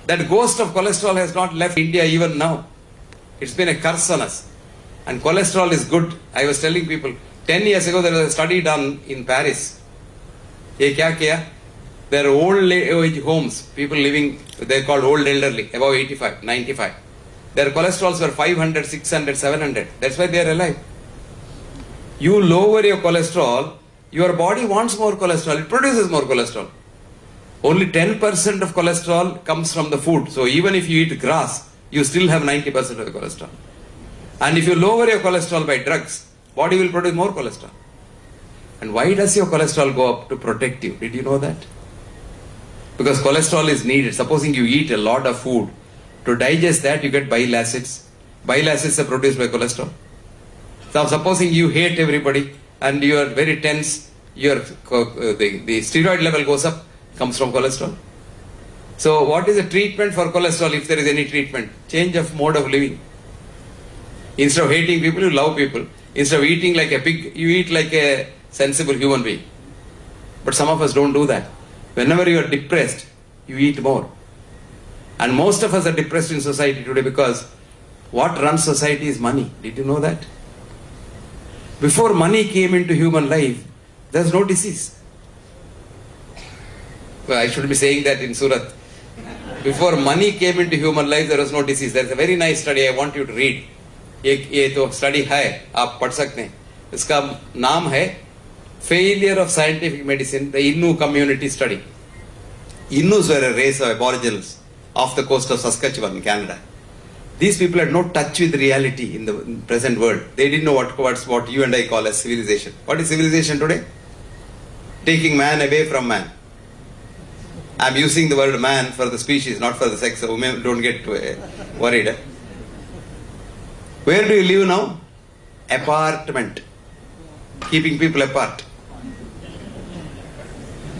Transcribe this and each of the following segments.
That ghost of cholesterol has not left India even now. It's been a curse on us. And cholesterol is good. I was telling people, 10 years ago there was a study done in Paris. Ye kya kiya? There are old age homes, people living, they're called old elderly, above 85, 95. Their cholesterols were 500, 600, 700. That's why they are alive. You lower your cholesterol, your body wants more cholesterol, it produces more cholesterol. Only 10% of cholesterol comes from the food. So even if you eat grass, you still have 90% of the cholesterol. And if you lower your cholesterol by drugs, body will produce more cholesterol. And why does your cholesterol go up? To protect you. Did you know that? Because cholesterol is needed. Supposing you eat a lot of food, to digest that you get bile acids. Bile acids are produced by cholesterol. So supposing you hate everybody and you are very tense, the steroid level goes up, comes from cholesterol. So what is the treatment for cholesterol, if there is any treatment? Change of mode of living. Instead of hating people, you love people. Instead of eating like a pig, you eat like a sensible human being. But some of us don't do that. Whenever you are depressed, you eat more. And most of us are depressed in society today because what runs society is money. Did you know that? Before money came into human life, there's no disease. Well, I should be saying that in Surat. Before money came into human life, there was no disease. There's a very nice study I want you to read. ये तो study है, आप पढ़ सकते हैं. इसका नाम है Failure of Scientific Medicine, the Innu Community Study. Innus were a race of Aboriginals off the coast of Saskatchewan in Canada. These people had no touch with reality in the present world. They didn't know what you and I call as civilization. What is civilization today? Taking man away from man. I'm using the word man for the species, not for the sex, so women don't get worried. Where do you live now? Apartment. Keeping people apart.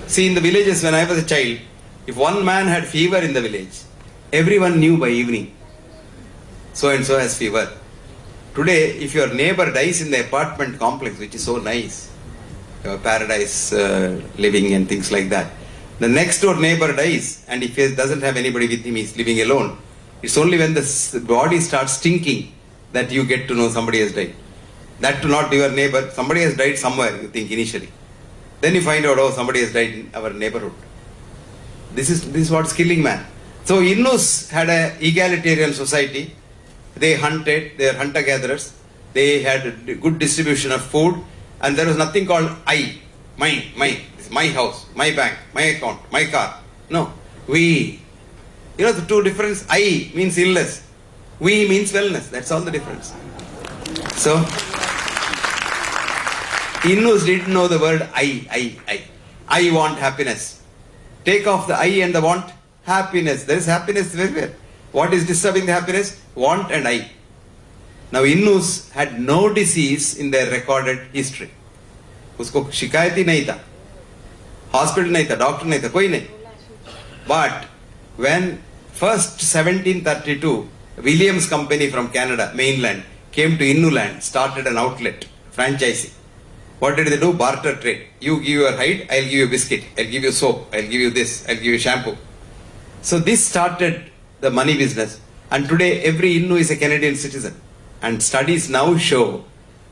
See, in the villages when I was a child, if one man had fever in the village, everyone knew by evening, so and so has fever. Today, if your neighbor dies in the apartment complex, which is so nice, paradise living and things like that, the next door neighbor dies, and if he doesn't have anybody with him, he's living alone. It's only when the body starts stinking that you get to know somebody has died. That to not your neighbor, somebody has died somewhere, you think initially. Then you find out, oh, somebody has died in our neighborhood. This is what's killing man. So Innus had an egalitarian society. They hunted, they are hunter-gatherers. They had a good distribution of food, and there was nothing called I, mine, this is my house, my bank, my account, my car. No, we. You know the two difference? I means illness. We means wellness. That's all the difference. So Innus didn't know the word I. I want happiness. Take off the I and the want, happiness. There is happiness everywhere. What is disturbing the happiness? Want and I. Now Innus had no disease in their recorded history. उसको शिकायत ही नहीं था. Hospital नहीं था, doctor नहीं था, कोई नहीं. But when first 1732, Williams Company from Canada, mainland, came to Innu land, started an outlet, franchising. What did they do? Barter trade. You give your hide, I'll give you biscuit, I'll give you soap, I'll give you this, I'll give you shampoo. So this started the money business. And today every Innu is a Canadian citizen. And studies now show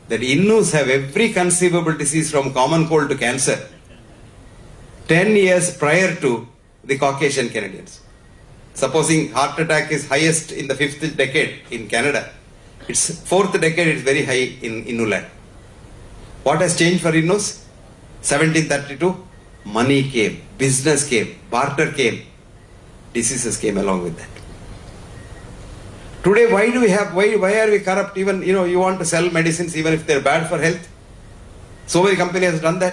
that Innus have every conceivable disease from common cold to cancer 10 years prior to the Caucasian Canadians. Supposing heart attack is highest in the 5th decade in Canada, its 4th decade is very high in Innu land. What has changed for Innus? 1732, money came, business came, barter came, diseases came along with that. Today, why are we corrupt? Even, you want to sell medicines even if they're bad for health. So many companies have done that.